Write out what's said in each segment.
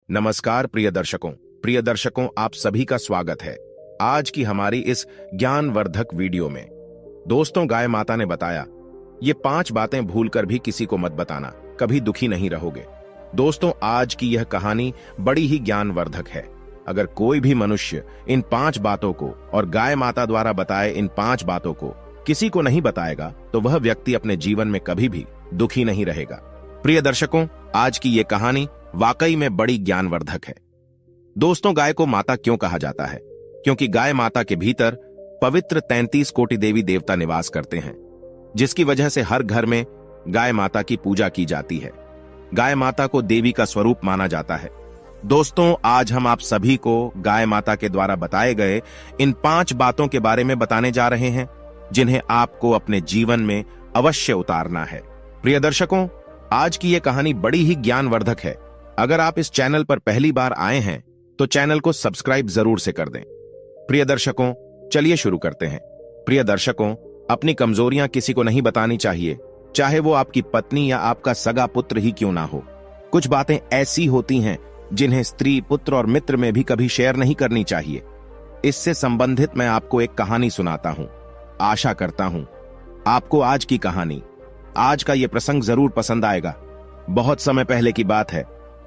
नमस्कार प्रिय दर्शकों आप सभी का स्वागत है आज की हमारी इस ज्ञानवर्धक वीडियो में। दोस्तों, गाय माता ने बताया, ये 5 बातें भूलकर भी किसी को मत बताना, कभी दुखी नहीं रहोगे। दोस्तों, आज की यह कहानी बड़ी ही ज्ञानवर्धक है। अगर कोई भी मनुष्य इन 5 बातों को और गाय माता द्वारा बताए इन 5 बातों को किसी को नहीं बताएगा तो वह व्यक्ति अपने जीवन में कभी भी दुखी नहीं रहेगा। प्रिय दर्शकों, आज की ये कहानी वाकई में बड़ी ज्ञानवर्धक है। दोस्तों, गाय को माता क्यों कहा जाता है? क्योंकि गाय माता के भीतर पवित्र 33 कोटि देवी देवता निवास करते हैं, जिसकी वजह से हर घर में गाय माता की पूजा की जाती है। गाय माता को देवी का स्वरूप माना जाता है। दोस्तों, आज हम आप सभी को गाय माता के द्वारा बताए गए इन 5 बातों के बारे में बताने जा रहे हैं, जिन्हें आपको अपने जीवन में अवश्य उतारना है। प्रिय दर्शकों, आज की यह कहानी बड़ी ही ज्ञानवर्धक है। अगर आप इस चैनल पर पहली बार आए हैं तो चैनल को सब्सक्राइब जरूर से कर दें। प्रिय दर्शकों, चलिए शुरू करते हैं। प्रिय दर्शकों, अपनी कमजोरियां किसी को नहीं बतानी चाहिए, चाहे वो आपकी पत्नी या आपका सगा पुत्र ही क्यों ना हो। कुछ बातें ऐसी होती हैं जिन्हें स्त्री, पुत्र और मित्र में भी कभी शेयर नहीं करनी चाहिए। इससे संबंधित मैं आपको एक कहानी सुनाता हूं। आशा करता हूं आपको आज की कहानी, आज का यह प्रसंग जरूर पसंद आएगा। बहुत समय पहले की बात है।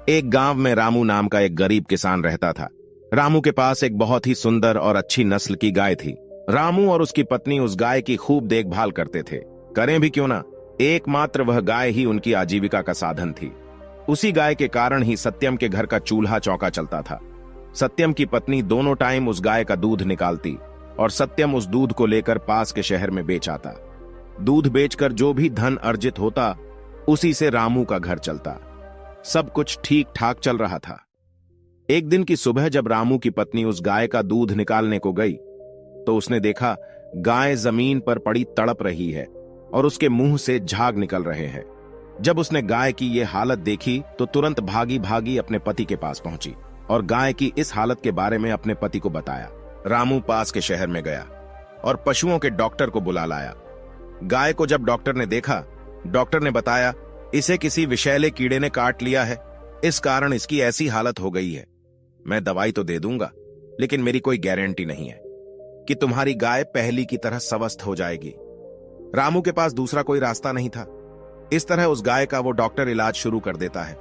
एक गांव में रामू नाम का एक गरीब किसान रहता था। रामू के पास एक बहुत ही सुंदर और अच्छी नस्ल की गाय थी। रामू और उसकी पत्नी उस गाय की खूब देखभाल करते थे। करें भी क्यों ना, एकमात्र वह गाय ही उनकी आजीविका का साधन थी। उसी गाय के कारण ही सत्यम के घर का चूल्हा चौका चलता था। सत्यम की पत्नी दोनों टाइम उस गाय का दूध निकालती और सत्यम उस दूध को लेकर पास के शहर में बेच आता। दूध बेचकर जो भी धन अर्जित होता, उसी से रामू का घर चलता। सब कुछ ठीक ठाक चल रहा था। एक दिन की सुबह जब रामू की पत्नी उस गाय का दूध निकालने को गई तो उसने देखा गाय जमीन पर पड़ी तड़प रही है और उसके मुंह से झाग निकल रहे हैं। जब उसने गाय की यह हालत देखी तो तुरंत भागी भागी अपने पति के पास पहुंची और गाय की इस हालत के बारे में अपने पति को बताया। रामू पास के शहर में गया और पशुओं के डॉक्टर को बुला लाया। गाय को जब डॉक्टर ने देखा, डॉक्टर ने बताया, इसे किसी विषैले कीड़े ने काट लिया है, इस कारण इसकी ऐसी हालत हो गई है। मैं दवाई तो दे दूंगा, लेकिन मेरी कोई गारंटी नहीं है कि तुम्हारी गाय पहली की तरह स्वस्थ हो जाएगी। रामू के पास दूसरा कोई रास्ता नहीं था। इस तरह उस गाय का वो डॉक्टर इलाज शुरू कर देता है।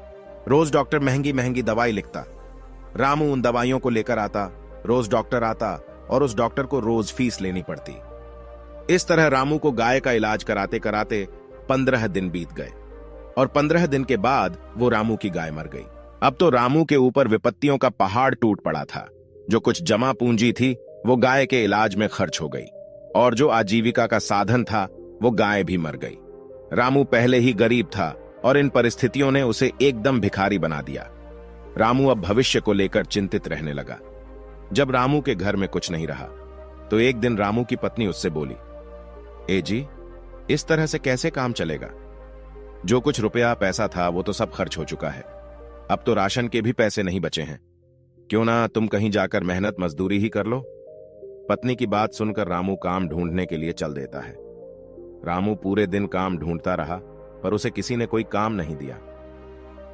रोज डॉक्टर महंगी महंगी दवाई लिखता। रामू उन दवाइयों को लेकर आता। रोज डॉक्टर आता और उस डॉक्टर को रोज फीस लेनी पड़ती। इस तरह रामू को गाय का इलाज कराते कराते 15 दिन बीत गए और 15 दिन के बाद वो रामू की गाय मर गई। अब तो रामू के ऊपर विपत्तियों का पहाड़ टूट पड़ा था। जो कुछ जमा पूंजी थी वो गाय के इलाज में खर्च हो गई और जो आजीविका का साधन था वो गाय भी मर गई। रामू पहले ही गरीब था और इन परिस्थितियों ने उसे एकदम भिखारी बना दिया। रामू अब भविष्य को लेकर चिंतित रहने लगा। जब रामू के घर में कुछ नहीं रहा तो एक दिन रामू की पत्नी उससे बोली, ए जी, इस तरह से कैसे काम चलेगा? जो कुछ रुपया पैसा था वो तो सब खर्च हो चुका है। अब तो राशन के भी पैसे नहीं बचे हैं। क्यों ना तुम कहीं जाकर मेहनत मजदूरी ही कर लो। पत्नी की बात सुनकर रामू काम ढूंढने के लिए चल देता है। रामू पूरे दिन काम ढूंढता रहा पर उसे किसी ने कोई काम नहीं दिया।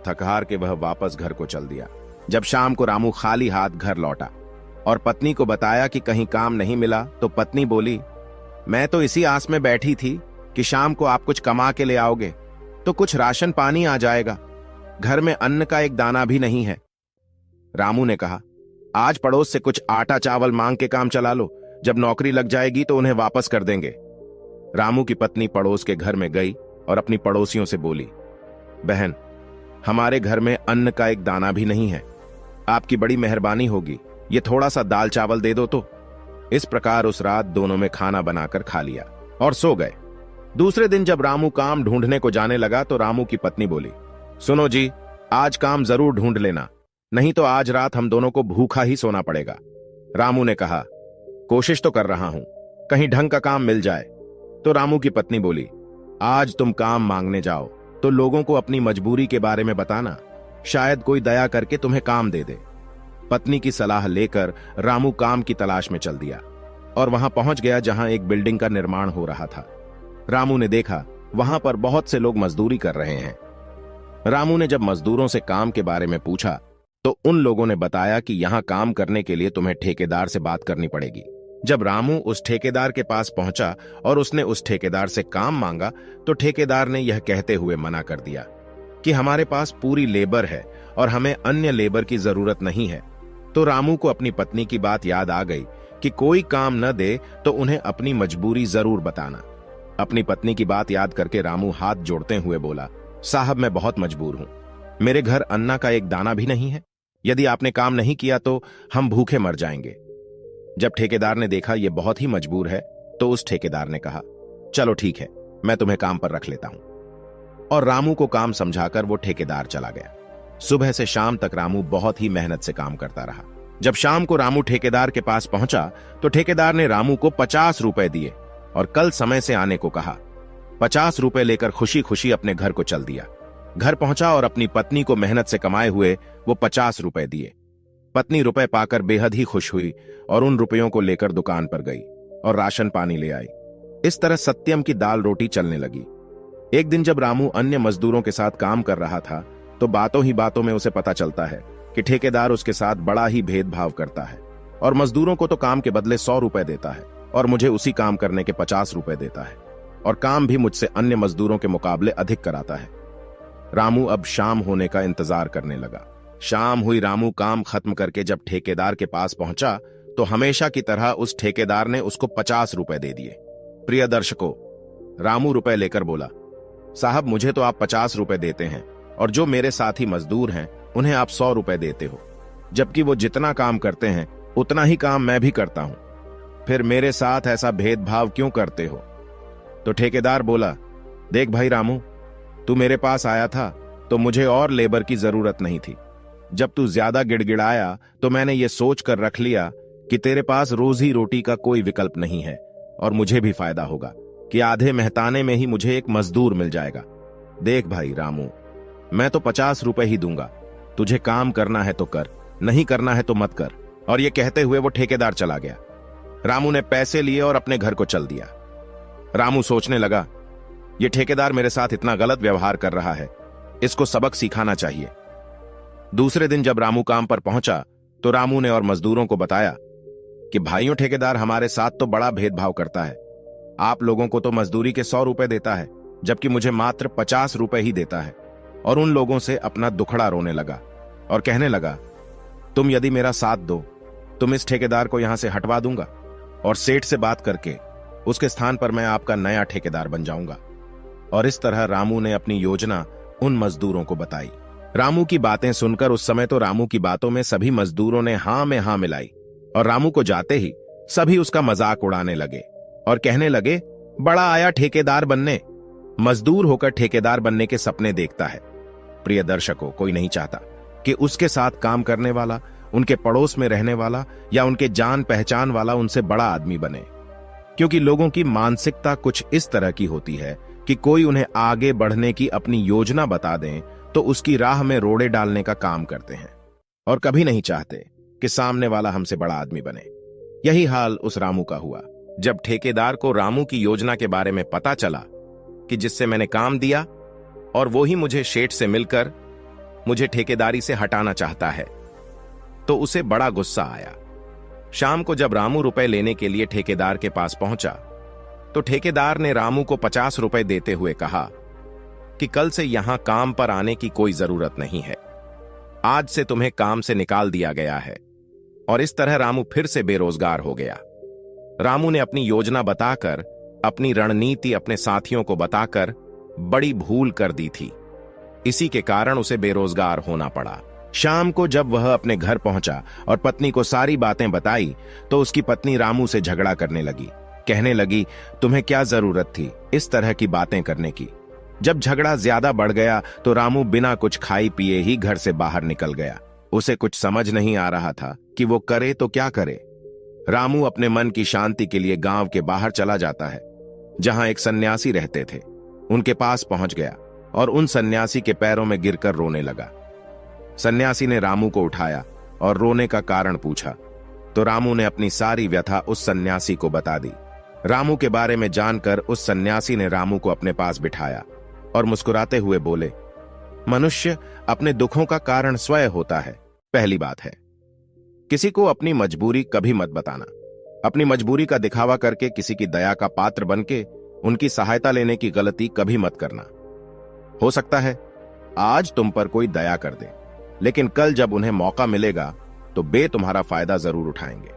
थक हार के वह वापस घर को चल दिया। जब शाम को रामू खाली हाथ घर लौटा और पत्नी को बताया कि कहीं काम नहीं मिला तो पत्नी बोली, मैं तो इसी आस में बैठी थी कि शाम को आप कुछ कमा के ले आओगे तो कुछ राशन पानी आ जाएगा। घर में अन्न का एक दाना भी नहीं है। रामू ने कहा, आज पड़ोस से कुछ आटा चावल मांग के काम चला लो, जब नौकरी लग जाएगी तो उन्हें वापस कर देंगे। रामू की पत्नी पड़ोस के घर में गई और अपनी पड़ोसियों से बोली, बहन, हमारे घर में अन्न का एक दाना भी नहीं है। आपकी बड़ी मेहरबानी होगी, ये थोड़ा सा दाल चावल दे दो तो। इस प्रकार उस रात दोनों में खाना बनाकर खा लिया और सो गए। दूसरे दिन जब रामू काम ढूंढने को जाने लगा तो रामू की पत्नी बोली, सुनो जी, आज काम जरूर ढूंढ लेना, नहीं तो आज रात हम दोनों को भूखा ही सोना पड़ेगा। रामू ने कहा, कोशिश तो कर रहा हूं, कहीं ढंग का काम मिल जाए। तो रामू की पत्नी बोली, आज तुम काम मांगने जाओ तो लोगों को अपनी मजबूरी के बारे में बताना, शायद कोई दया करके तुम्हें काम दे दे। पत्नी की सलाह लेकर रामू काम की तलाश में चल दिया और वहां पहुंच गया जहां एक बिल्डिंग का निर्माण हो रहा था। रामू ने देखा वहां पर बहुत से लोग मजदूरी कर रहे हैं। रामू ने जब मजदूरों से काम के बारे में पूछा तो उन लोगों ने बताया कि यहां काम करने के लिए तुम्हें ठेकेदार से बात करनी पड़ेगी। जब रामू उस ठेकेदार के पास पहुंचा और उसने उस ठेकेदार से काम मांगा तो ठेकेदार ने यह कहते हुए मना कर दिया कि हमारे पास पूरी लेबर है और हमें अन्य लेबर की जरूरत नहीं है। तो रामू को अपनी पत्नी की बात याद आ गई कि कोई काम न दे तो उन्हें अपनी मजबूरी जरूर बताना। अपनी पत्नी की बात याद करके रामू हाथ जोड़ते हुए बोला, साहब मैं बहुत मजबूर हूं, मेरे घर अन्ना का एक दाना भी नहीं है। यदि आपने काम नहीं किया तो हम भूखे मर जाएंगे। जब ठेकेदार ने देखा ये बहुत ही मजबूर है तो उस ठेकेदार ने कहा, चलो ठीक है, मैं तुम्हें काम पर रख लेता हूं। और रामू को काम समझाकर वो ठेकेदार चला गया। सुबह से शाम तक रामू बहुत ही मेहनत से काम करता रहा। जब शाम को रामू ठेकेदार के पास पहुंचा तो ठेकेदार ने रामू को 50 रुपए दिए और कल समय से आने को कहा। 50 रुपए लेकर खुशी खुशी अपने घर को चल दिया। घर पहुंचा और अपनी पत्नी को मेहनत से कमाए हुए वो 50 रुपए दिए। पत्नी रुपए पाकर बेहद ही खुश हुई और उन रुपयों को लेकर दुकान पर गई और राशन पानी ले आई। इस तरह सत्यम की दाल रोटी चलने लगी। एक दिन जब रामू अन्य मजदूरों के साथ काम कर रहा था तो बातों ही बातों में उसे पता चलता है कि ठेकेदार उसके साथ बड़ा ही भेदभाव करता है और मजदूरों को तो काम के बदले 100 रुपए देता है और मुझे उसी काम करने के 50 रुपए देता है और काम भी मुझसे अन्य मजदूरों के मुकाबले अधिक कराता है। रामू अब शाम होने का इंतजार करने लगा। शाम हुई। रामू काम खत्म करके जब ठेकेदार के पास पहुंचा तो हमेशा की तरह उस ठेकेदार ने उसको 50 रुपए दे दिए। प्रिय दर्शकों, रामू रुपए लेकर बोला, साहब मुझे तो आप 50 रुपए देते हैं और जो मेरे साथी मजदूर हैं उन्हें आप 100 रुपए देते हो, जबकि वो जितना काम करते हैं उतना ही काम मैं भी करता हूं। फिर मेरे साथ ऐसा भेदभाव क्यों करते हो? तो ठेकेदार बोला, देख भाई रामू, तू मेरे पास आया था तो मुझे और लेबर की जरूरत नहीं थी। जब तू ज्यादा गिड़गिड़ाया तो मैंने ये सोच कर रख लिया कि तेरे पास रोजी रोटी का कोई विकल्प नहीं है और मुझे भी फायदा होगा कि आधे मेहताने में ही मुझे एक मजदूर मिल जाएगा। देख भाई रामू, मैं तो 50 रुपए ही दूंगा, तुझे काम करना है तो कर, नहीं करना है तो मत कर। और ये कहते हुए वो ठेकेदार चला गया। रामू ने पैसे लिए और अपने घर को चल दिया। रामू सोचने लगा, ये ठेकेदार मेरे साथ इतना गलत व्यवहार कर रहा है, इसको सबक सिखाना चाहिए। दूसरे दिन जब रामू काम पर पहुंचा तो रामू ने और मजदूरों को बताया कि भाइयों, ठेकेदार हमारे साथ तो बड़ा भेदभाव करता है। आप लोगों को तो मजदूरी के 100 रुपए देता है, जबकि मुझे मात्र 50 रुपए ही देता है। और उन लोगों से अपना दुखड़ा रोने लगा और कहने लगा, तुम यदि मेरा साथ दो तुम इस ठेकेदार को यहां से हटवा दूंगा और सेठ से बात करके उसके स्थान पर मैं आपका नया ठेकेदार बन जाऊंगा। और इस तरह रामू ने अपनी योजना उन मजदूरों को बताई। रामू की बातें सुनकर उस समय तो रामू की बातों में सभी मजदूरों ने हां में हां मिलाई और रामू को जाते ही सभी उसका मजाक उड़ाने लगे और कहने लगे, बड़ा आया ठेकेदार बनने, मजदूर होकर ठेकेदार बनने के सपने देखता है। प्रिय दर्शकों, कोई नहीं चाहता कि उसके साथ काम करने वाला, उनके पड़ोस में रहने वाला या उनके जान पहचान वाला उनसे बड़ा आदमी बने, क्योंकि लोगों की मानसिकता कुछ इस तरह की होती है कि कोई उन्हें आगे बढ़ने की अपनी योजना बता दें तो उसकी राह में रोड़े डालने का काम करते हैं और कभी नहीं चाहते कि सामने वाला हमसे बड़ा आदमी बने। यही हाल उस रामू का हुआ। जब ठेकेदार को रामू की योजना के बारे में पता चला कि जिससे मैंने काम दिया और वो ही मुझे सेठ से मिलकर मुझे ठेकेदारी से हटाना चाहता है, तो उसे बड़ा गुस्सा आया। शाम को जब रामू रुपए लेने के लिए ठेकेदार के पास पहुंचा तो ठेकेदार ने रामू को 50 रुपए देते हुए कहा कि कल से यहां काम पर आने की कोई जरूरत नहीं है, आज से तुम्हें काम से निकाल दिया गया है। और इस तरह रामू फिर से बेरोजगार हो गया। रामू ने अपनी योजना बताकर, अपनी रणनीति अपने साथियों को बताकर बड़ी भूल कर दी थी। इसी के कारण उसे बेरोजगार होना पड़ा। शाम को जब वह अपने घर पहुंचा और पत्नी को सारी बातें बताई तो उसकी पत्नी रामू से झगड़ा करने लगी। कहने लगी, तुम्हें क्या जरूरत थी इस तरह की बातें करने की। जब झगड़ा ज्यादा बढ़ गया तो रामू बिना कुछ खाई पिए ही घर से बाहर निकल गया। उसे कुछ समझ नहीं आ रहा था कि वो करे तो क्या करे। रामू अपने मन की शांति के लिए गांव के बाहर चला जाता है, जहां एक सन्यासी रहते थे। उनके पास पहुंच गया और उन सन्यासी के पैरों में गिरकर रोने लगा। सन्यासी ने रामू को उठाया और रोने का कारण पूछा तो रामू ने अपनी सारी व्यथा उस सन्यासी को बता दी। रामू के बारे में जानकर उस सन्यासी ने रामू को अपने पास बिठाया और मुस्कुराते हुए बोले, मनुष्य अपने दुखों का कारण स्वयं होता है, पहली बात है, किसी को अपनी मजबूरी कभी मत बताना। अपनी मजबूरी का दिखावा करके किसी की दया का पात्र बनके उनकी सहायता लेने की गलती कभी मत करना। हो सकता है आज तुम पर कोई दया कर दे, लेकिन कल जब उन्हें मौका मिलेगा तो वे तुम्हारा फायदा जरूर उठाएंगे।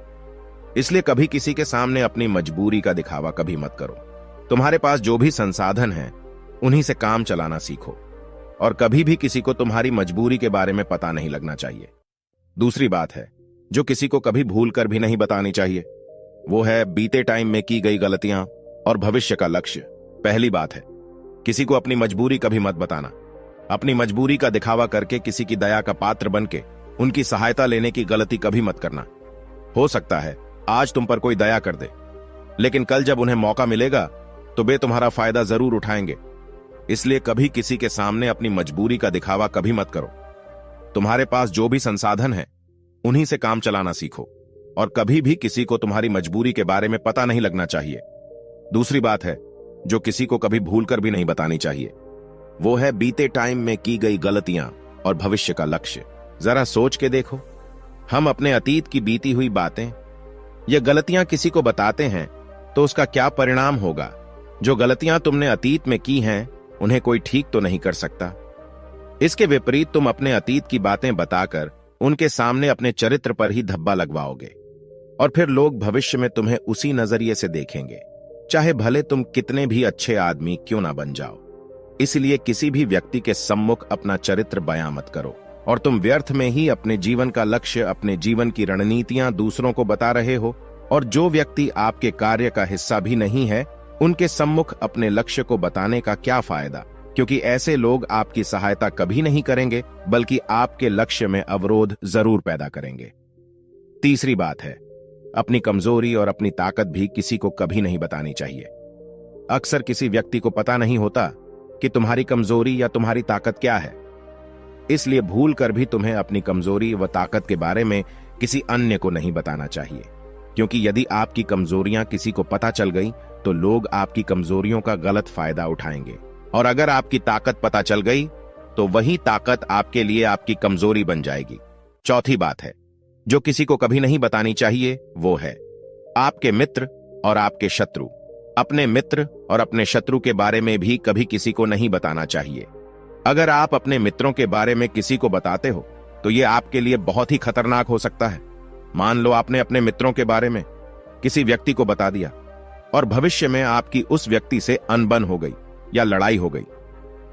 इसलिए कभी किसी के सामने अपनी मजबूरी का दिखावा कभी मत करो। तुम्हारे पास जो भी संसाधन है उन्हीं से काम चलाना सीखो, और कभी भी किसी को तुम्हारी मजबूरी के बारे में पता नहीं लगना चाहिए। दूसरी बात है जो किसी को कभी भूल कर भी नहीं बतानी चाहिए, वो है बीते टाइम में की गई गलतियां और भविष्य का लक्ष्य। पहली बात है, किसी को अपनी मजबूरी कभी मत बताना। अपनी मजबूरी का दिखावा करके किसी की दया का पात्र बनके उनकी सहायता लेने की गलती कभी मत करना। हो सकता है आज तुम पर कोई दया कर दे, लेकिन कल जब उन्हें मौका मिलेगा तो वे तुम्हारा फायदा जरूर उठाएंगे। इसलिए कभी किसी के सामने अपनी मजबूरी का दिखावा कभी मत करो। तुम्हारे पास जो भी संसाधन है उन्हीं से काम चलाना सीखो, और कभी भी किसी को तुम्हारी मजबूरी के बारे में पता नहीं लगना चाहिए। दूसरी बात है जो किसी को कभी भूल कर भी नहीं बतानी चाहिए, वो है बीते टाइम में की गई गलतियां और भविष्य का लक्ष्य। जरा सोच के देखो, हम अपने अतीत की बीती हुई बातें या गलतियां किसी को बताते हैं तो उसका क्या परिणाम होगा। जो गलतियां तुमने अतीत में की हैं उन्हें कोई ठीक तो नहीं कर सकता। इसके विपरीत तुम अपने अतीत की बातें बताकर उनके सामने अपने चरित्र पर ही धब्बा लगवाओगे, और फिर लोग भविष्य में तुम्हें उसी नजरिए से देखेंगे, चाहे भले तुम कितने भी अच्छे आदमी क्यों ना बन जाओ। इसलिए किसी भी व्यक्ति के सम्मुख अपना चरित्र बयां मत करो, और तुम व्यर्थ में ही अपने जीवन का लक्ष्य, अपने जीवन की रणनीतियां दूसरों को बता रहे हो। और जो व्यक्ति आपके कार्य का हिस्सा भी नहीं है उनके सम्मुख अपने लक्ष्य को बताने का क्या फायदा, क्योंकि ऐसे लोग आपकी सहायता कभी नहीं करेंगे बल्कि आपके लक्ष्य में अवरोध जरूर पैदा करेंगे। तीसरी बात है, अपनी कमजोरी और अपनी ताकत भी किसी को कभी नहीं बतानी चाहिए। अक्सर किसी व्यक्ति को पता नहीं होता कि तुम्हारी कमजोरी या तुम्हारी ताकत क्या है, इसलिए भूल कर भी तुम्हें अपनी कमजोरी व ताकत के बारे में किसी अन्य को नहीं बताना चाहिए, क्योंकि यदि आपकी कमजोरियां किसी को पता चल गई तो लोग आपकी कमजोरियों का गलत फायदा उठाएंगे, और अगर आपकी ताकत पता चल गई तो वही ताकत आपके लिए आपकी कमजोरी बन जाएगी। चौथी बात है जो किसी को कभी नहीं बतानी चाहिए, वो है आपके मित्र और आपके शत्रु। अपने मित्र और अपने शत्रु के बारे में भी कभी किसी को नहीं बताना चाहिए। अगर आप अपने मित्रों के बारे में किसी को बताते हो तो यह आपके लिए बहुत ही खतरनाक हो सकता है। मान लो आपने अपने मित्रों के बारे में किसी व्यक्ति को बता दिया और भविष्य में आपकी उस व्यक्ति से अनबन हो गई या लड़ाई हो गई,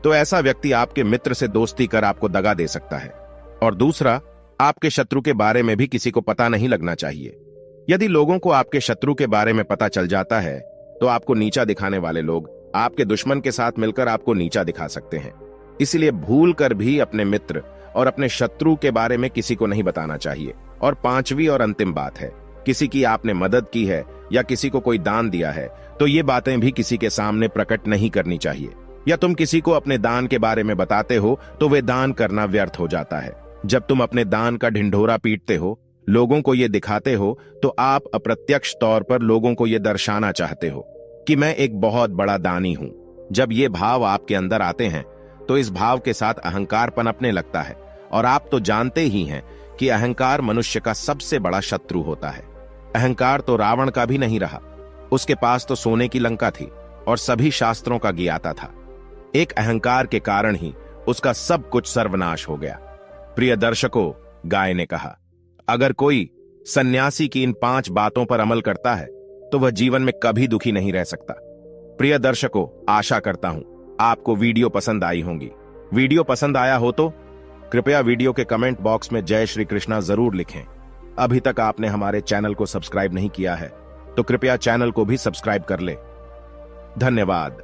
तो ऐसा व्यक्ति आपके मित्र से दोस्ती कर आपको दगा दे सकता है। और दूसरा, आपके शत्रु के बारे में भी किसी को पता नहीं लगना चाहिए। यदि लोगों को आपके शत्रु के बारे में पता चल जाता है तो आपको नीचा दिखाने वाले लोग आपके दुश्मन के साथ मिलकर आपको नीचा दिखा सकते हैं। इसलिए भूल कर भी अपने मित्र और अपने शत्रु के बारे में किसी को नहीं बताना चाहिए। और पांचवी और अंतिम बात है, किसी की आपने मदद की है या किसी को कोई दान दिया है तो ये बातें भी किसी के सामने प्रकट नहीं करनी चाहिए। या तुम किसी को अपने दान के बारे में बताते हो तो वे दान करना व्यर्थ हो जाता है। जब तुम अपने दान का ढिंढोरा पीटते हो, लोगों को ये दिखाते हो, तो आप अप्रत्यक्ष तौर पर लोगों को ये दर्शाना चाहते हो कि मैं एक बहुत बड़ा दानी हूं। जब ये भाव आपके अंदर आते हैं तो इस भाव के साथ अहंकार पनपने लगता है, और आप तो जानते ही हैं कि अहंकार मनुष्य का सबसे बड़ा शत्रु होता है। अहंकार तो रावण का भी नहीं रहा, उसके पास तो सोने की लंका थी और सभी शास्त्रों का ज्ञाता था। एक अहंकार के कारण ही उसका सब कुछ सर्वनाश हो गया। प्रिय दर्शकों, गाय ने कहा, अगर कोई सन्यासी की इन 5 बातों पर अमल करता है तो वह जीवन में कभी दुखी नहीं रह सकता। प्रिय दर्शकों, आशा करता हूं आपको वीडियो पसंद आई होंगी। वीडियो पसंद आया हो तो कृपया वीडियो के कमेंट बॉक्स में जय श्री कृष्णा जरूर लिखें। अभी तक आपने हमारे चैनल को सब्सक्राइब नहीं किया है तो कृपया चैनल को भी सब्सक्राइब कर ले। धन्यवाद।